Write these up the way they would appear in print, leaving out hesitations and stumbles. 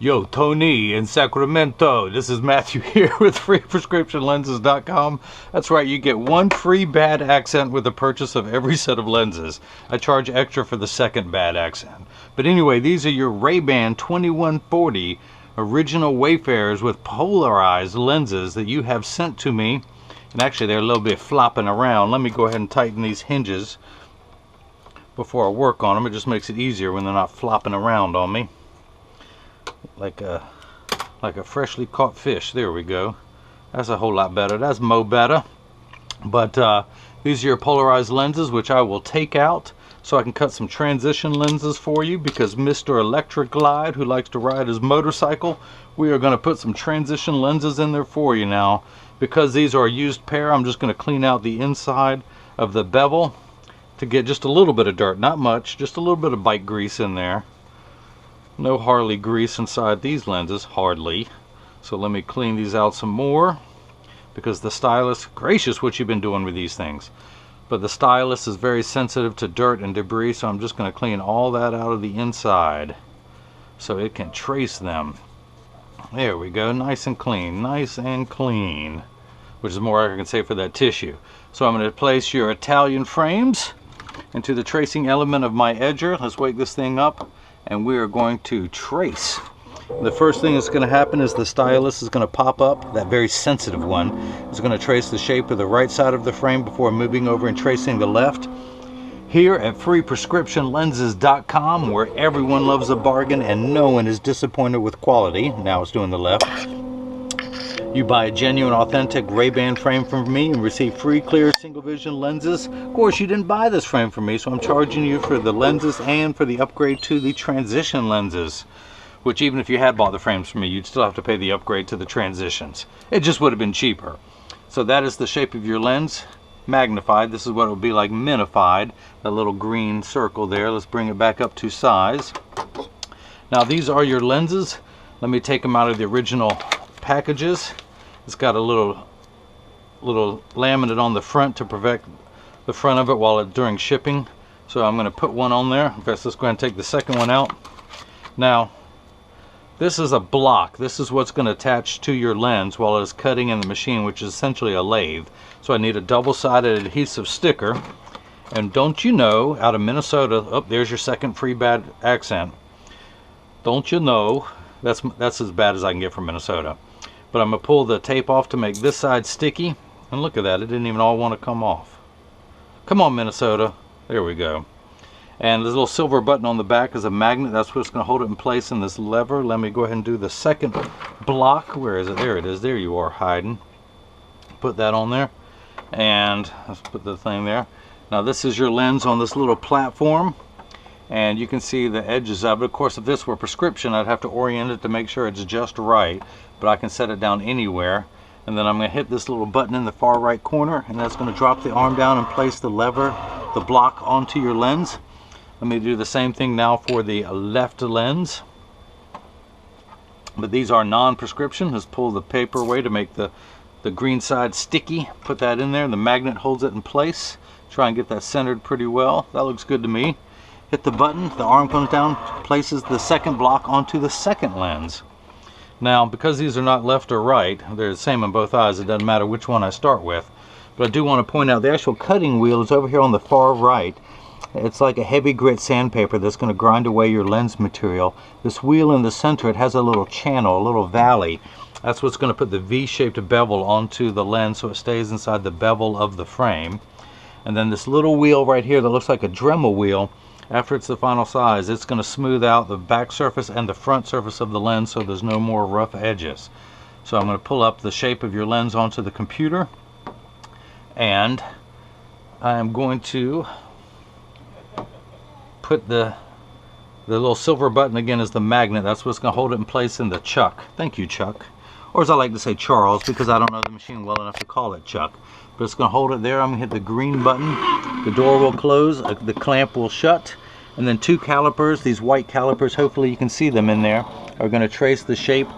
Yo, Tony in Sacramento. This is Matthew here with freeprescriptionlenses.com. That's right, you get one free bad accent with the purchase of every set of lenses. I charge extra for the second bad accent. But anyway, these are your Rayban 2140 original Wayfarers with polarized lenses that you have sent to me. And actually, they're a little bit flopping around. Let me go ahead and tighten these hinges before I work on them. It just makes it easier when they're not flopping around on me. Like a freshly caught fish. There we go. That's a whole lot better. That's mo better. But these are your polarized lenses, which I will take out so I can cut some transition lenses for you, because Mr. Electric Glide, who likes to ride his motorcycle, we are going to put some transition lenses in there for you now. Because these are a used pair, I'm just going to clean out the inside of the bevel to get just a little bit of dirt. Not much, just a little bit of bike grease in there. No Harley grease inside these lenses, hardly. So let me clean these out some more, because the stylus, gracious what you've been doing with these things. But the stylus is very sensitive to dirt and debris, so I'm just going to clean all that out of the inside so it can trace them. There we go, nice and clean, which is more I can say for that tissue. So I'm going to place your Italian frames into the tracing element of my edger. Let's wake this thing up, and we are going to trace. The first thing that's going to happen is the stylus is going to pop up. That very sensitive one is going to trace the shape of the right side of the frame before moving over and tracing the left. Here at freeprescriptionlenses.com, where everyone loves a bargain and no one is disappointed with quality. Now it's doing the left. You buy a genuine, authentic Rayban frame from me and receive free, clear, single vision lenses. Of course, you didn't buy this frame from me, so I'm charging you for the lenses and for the upgrade to the transition lenses. Which, even if you had bought the frames from me, you'd still have to pay the upgrade to the transitions. It just would have been cheaper. So that is the shape of your lens, magnified. This is what it would be like minified. That little green circle there. Let's bring it back up to size. Now, these are your lenses. Let me take them out of the original packages. It's got a little laminate on the front to protect the front of it during shipping. So I'm going to put one on there. In fact, let's go ahead and take the second one out. Now, this is a block. This is what's going to attach to your lens while it's cutting in the machine, which is essentially a lathe. So I need a double-sided adhesive sticker. And don't you know, out of Minnesota, oh, there's your second free bad accent. Don't you know, that's as bad as I can get from Minnesota. But I'm going to pull the tape off to make this side sticky. And look at that, it didn't even all want to come off. Come on, Minnesota. There we go. And this little silver button on the back is a magnet. That's what's going to hold it in place in this lever. Let me go ahead and do the second block. Where is it? There it is. There you are, hiding. Put that on there. And let's put the thing there. Now this is your lens on this little platform. And you can see the edges of it. Of course, if this were prescription, I'd have to orient it to make sure it's just right. But I can set it down anywhere. And then I'm going to hit this little button in the far right corner. And that's going to drop the arm down and place the lever, the block, onto your lens. Let me do the same thing now for the left lens. But these are non-prescription. Let's pull the paper away to make the green side sticky. Put that in there. The magnet holds it in place. Try and get that centered pretty well. That looks good to me. Hit the button. The arm comes down, places the second block onto the second lens. Now, because these are not left or right, they're the same on both eyes. It doesn't matter which one I start with. But I do want to point out the actual cutting wheel is over here on the far right. It's like a heavy grit sandpaper that's going to grind away your lens material. This wheel in the center, it has a little channel, a little valley. That's what's going to put the V-shaped bevel onto the lens so it stays inside the bevel of the frame. And then this little wheel right here that looks like a Dremel wheel, after it's the final size, it's going to smooth out the back surface and the front surface of the lens so there's no more rough edges. So I'm going to pull up the shape of your lens onto the computer. And I'm going to put the little silver button again as the magnet. That's what's going to hold it in place in the chuck. Thank you, Chuck. Or as I like to say, Charles, because I don't know the machine well enough to call it Chuck. But it's going to hold it there. I'm going to hit the green button. The door will close. The clamp will shut. And then two calipers, these white calipers, hopefully you can see them in there, are going to trace the shape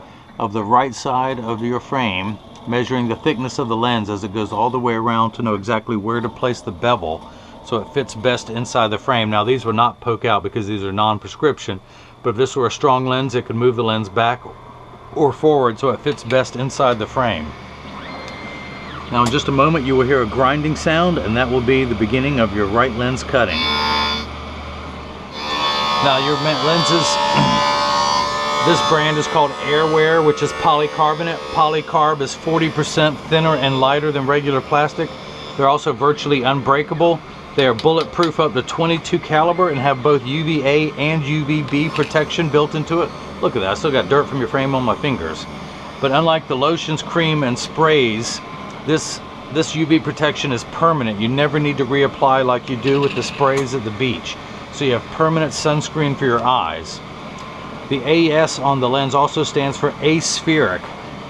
of the right side of your frame, measuring the thickness of the lens as it goes all the way around to know exactly where to place the bevel so it fits best inside the frame. Now these will not poke out because these are non-prescription, But if this were a strong lens, it could move the lens back or forward so it fits best inside the frame. Now in just a moment you will hear a grinding sound, and that will be the beginning of your right lens cutting. Now your lenses, this brand is called Airwear, which is polycarbonate. Polycarb is 40% thinner and lighter than regular plastic. They're also virtually unbreakable. They are bulletproof up to 22 caliber and have both UVA and UVB protection built into it. Look at that, I still got dirt from your frame on my fingers. But unlike the lotions, cream, and sprays, this UV protection is permanent. You never need to reapply like you do with the sprays at the beach. So you have permanent sunscreen for your eyes. The AS on the lens also stands for aspheric,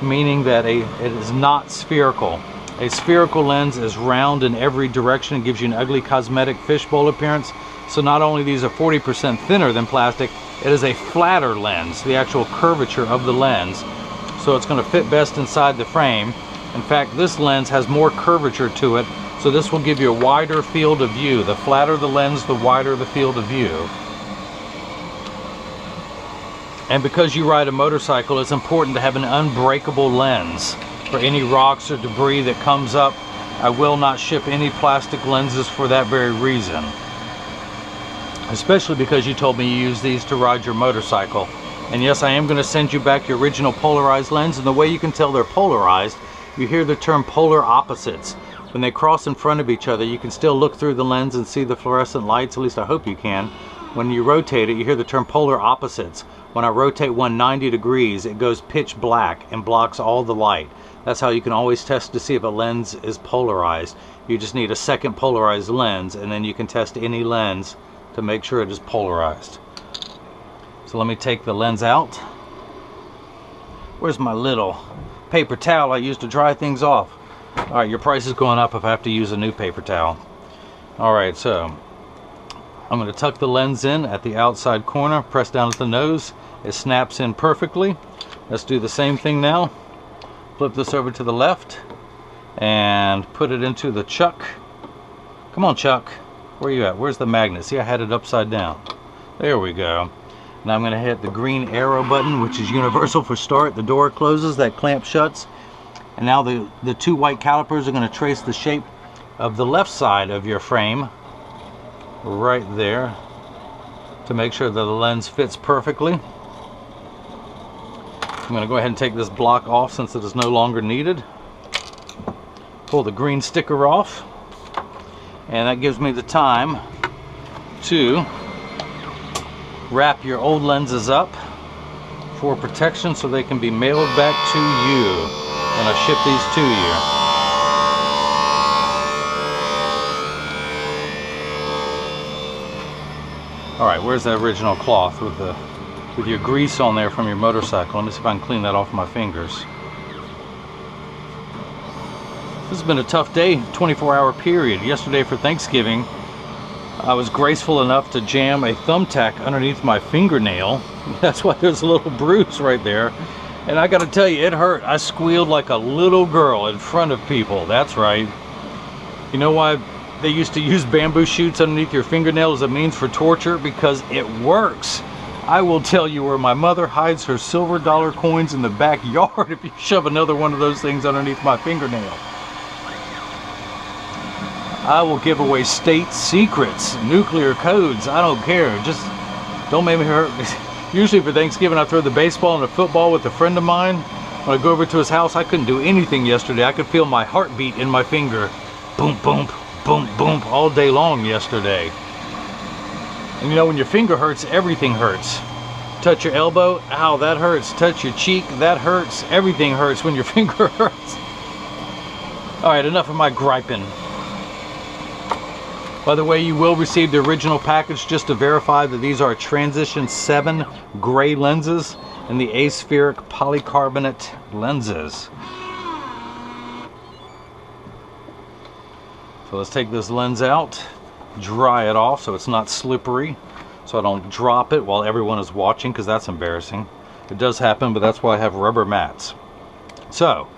meaning that it is not spherical. A spherical lens is round in every direction and gives you an ugly cosmetic fishbowl appearance. So not only these are 40% thinner than plastic, it is a flatter lens, the actual curvature of the lens. So it's going to fit best inside the frame. In fact, this lens has more curvature to it, so this will give you a wider field of view. The flatter the lens, the wider the field of view. And because you ride a motorcycle, it's important to have an unbreakable lens. For any rocks or debris that comes up, I will not ship any plastic lenses for that very reason. Especially because you told me you use these to ride your motorcycle. And yes, I am going to send you back your original polarized lens, and the way you can tell they're polarized, you hear the term polar opposites. When they cross in front of each other, you can still look through the lens and see the fluorescent lights, at least I hope you can. When you rotate it, you hear the term polar opposites. When I rotate one 90 degrees, it goes pitch black and blocks all the light. That's how you can always test to see if a lens is polarized. You just need a second polarized lens, and then you can test any lens to make sure it is polarized. So let me take the lens out. Where's my little paper towel I used to dry things off? Alright, your price is going up if I have to use a new paper towel. Alright, so I'm going to tuck the lens in at the outside corner, press down at the nose. It snaps in perfectly. Let's do the same thing now. Flip this over to the left and put it into the chuck. Come on, Chuck. Where are you at? Where's the magnet? See, I had it upside down. There we go. Now I'm going to hit the green arrow button, which is universal for start. The door closes, that clamp shuts. And now the two white calipers are going to trace the shape of the left side of your frame right there to make sure that the lens fits perfectly. I'm going to go ahead and take this block off since it is no longer needed. Pull the green sticker off, and that gives me the time to wrap your old lenses up for protection so they can be mailed back to you when I ship these to you. Alright, where's the original cloth with your grease on there from your motorcycle? Let me see if I can clean that off my fingers. This has been a tough day, 24-hour period. Yesterday for Thanksgiving, I was graceful enough to jam a thumbtack underneath my fingernail. That's why there's a little bruise right there. And I gotta tell you, it hurt. I squealed like a little girl in front of people. That's right. You know why they used to use bamboo shoots underneath your fingernail as a means for torture? Because it works. I will tell you where my mother hides her silver dollar coins in the backyard if you shove another one of those things underneath my fingernail. I will give away state secrets, nuclear codes, I don't care. Just don't make me hurt. Usually for Thanksgiving I throw the baseball and the football with a friend of mine. When I go over to his house, I couldn't do anything yesterday. I could feel my heartbeat in my finger. Boom, boom, boom, boom, all day long yesterday. And you know, when your finger hurts, everything hurts. Touch your elbow, ow, that hurts. Touch your cheek, that hurts. Everything hurts when your finger hurts. Alright, enough of my griping. By the way, you will receive the original package just to verify that these are Transition 7 gray lenses and the aspheric polycarbonate lenses. So let's take this lens out, dry it off so it's not slippery, so I don't drop it while everyone is watching, because that's embarrassing. It does happen, but that's why I have rubber mats. So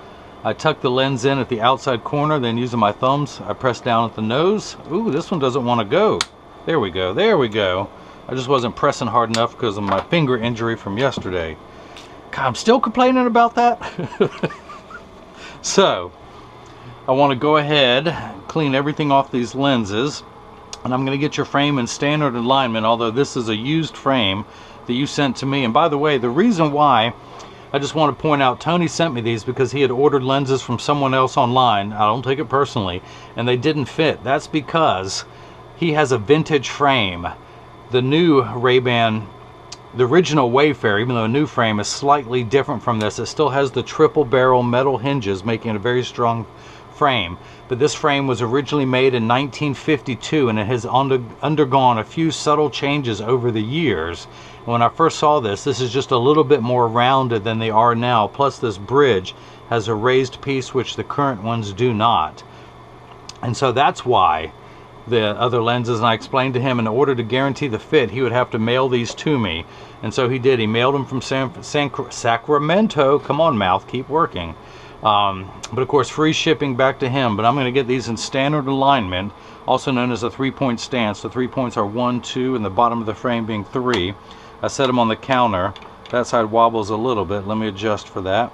I tuck the lens in at the outside corner, then using my thumbs I press down at the nose. Ooh, this one doesn't want to go. There we go, there we go. I just wasn't pressing hard enough because of my finger injury from yesterday. God, I'm still complaining about that. So I want to go ahead, clean everything off these lenses, and I'm going to get your frame in standard alignment, although this is a used frame that you sent to me. And by the way, the reason why, I just want to point out, Tony sent me these because he had ordered lenses from someone else online. I don't take it personally, and they didn't fit. That's because he has a vintage frame. The new Rayban, the original Wayfarer, even though a new frame, is slightly different from this. It still has the triple barrel metal hinges, making it a very strong frame. But this frame was originally made in 1952, and it has undergone a few subtle changes over the years. And when I first saw this is just a little bit more rounded than they are now. Plus this bridge has a raised piece, which the current ones do not. And so that's why the other lenses, and I explained to him in order to guarantee the fit, he would have to mail these to me. And so he did. He mailed them from Sacramento. Come on, mouth, keep working. But of course, free shipping back to him. But I'm going to get these in standard alignment, also known as a 3-point stance. The 3 points are 1, 2, and the bottom of the frame being 3. I set them on the counter. That side wobbles a little bit. Let me adjust for that.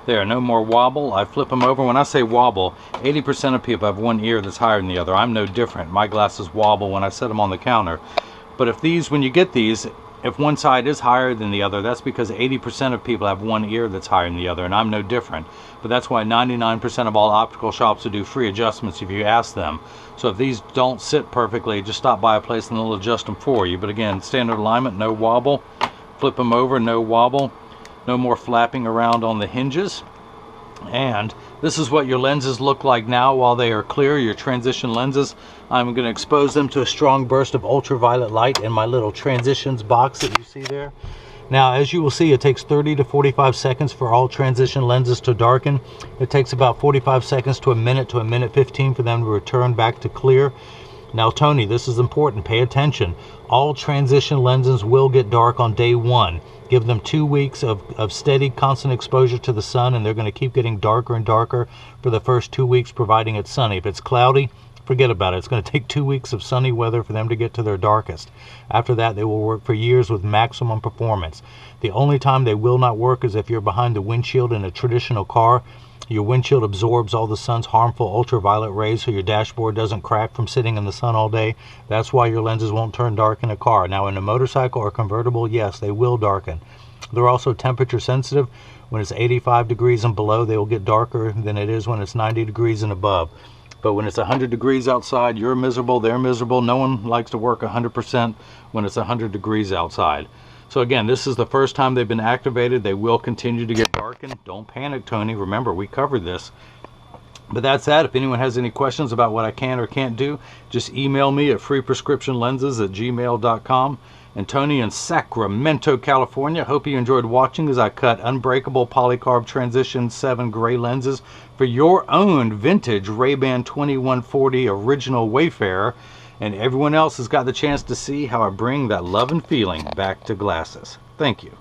There, no more wobble. I flip them over. When I say wobble, 80% of people have one ear that's higher than the other. I'm no different. My glasses wobble when I set them on the counter. But if these, when you get these, if one side is higher than the other, that's because 80% of people have one ear that's higher than the other, and I'm no different. But that's why 99% of all optical shops will do free adjustments if you ask them. So if these don't sit perfectly, just stop by a place and they'll adjust them for you. But again, standard alignment, no wobble. Flip them over, no wobble. No more flapping around on the hinges. And this is what your lenses look like now while they are clear, your transition lenses. I'm going to expose them to a strong burst of ultraviolet light in my little transitions box that you see there. Now, as you will see, it takes 30 to 45 seconds for all transition lenses to darken. It takes about 45 seconds to a minute 15 for them to return back to clear. Now, Tony, this is important. Pay attention. All transition lenses will get dark on day 1. Give them 2 weeks of steady, constant exposure to the sun, and they're going to keep getting darker and darker for the first 2 weeks, providing it's sunny. If it's cloudy, forget about it. It's going to take 2 weeks of sunny weather for them to get to their darkest. After that, they will work for years with maximum performance. The only time they will not work is if you're behind the windshield in a traditional car. Your windshield absorbs all the sun's harmful ultraviolet rays, so your dashboard doesn't crack from sitting in the sun all day. That's why your lenses won't turn dark in a car. Now, in a motorcycle or convertible, yes, they will darken. They're also temperature sensitive. When it's 85 degrees and below, they will get darker than it is when it's 90 degrees and above. But when it's 100 degrees outside, you're miserable, they're miserable. No one likes to work 100% when it's 100 degrees outside. So again, this is the first time they've been activated. They will continue to get darkened. Don't panic, Tony. Remember, we covered this. But that's that. If anyone has any questions about what I can or can't do, just email me at freeprescriptionlenses@gmail.com. And Tony in Sacramento, California, hope you enjoyed watching as I cut unbreakable polycarb transition 7 gray lenses for your own vintage Rayban 2140 original Wayfarer. And everyone else has got the chance to see how I bring that love and feeling back to glasses. Thank you.